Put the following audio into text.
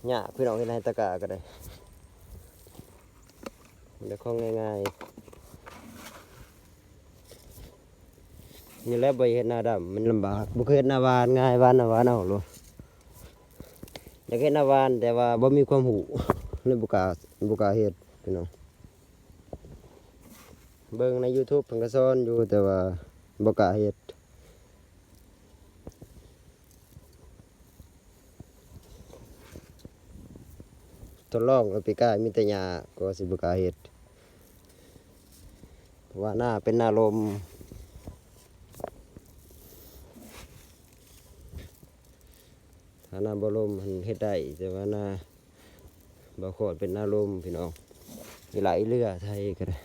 หญ้าพี่น้องเฮ็ดให้ตะกะก็ได้มันได้ของง่ายๆนี่แหละบ่เฮ็ดหน้าดำมันลำบากบ่เคยเฮ็ดหน้าหวานง่ายหวานหน้าหวานเอาโลดอยากเฮ็ดหน้าหวานแต่ว่าบ่มีความรู้เลยบ่กล้าเฮ็ดพี่น้องเบิ่งใน YouTube เพิ่นก็สอนอยู่แต่ว่าบ่กล้าเฮ็ดทดลองกับปีกายมีแต่หญ้าก็สิบ่กล้าเฮ็ดเพราะว่าหน้าเป็นหน้าลมถ้าหน้าบ่ลมมันเฮ็ดได้แต่ว่าหน้าบ่โคตรเป็นหน้าลมพี่น้องมีหลายเรือไทยก็ได้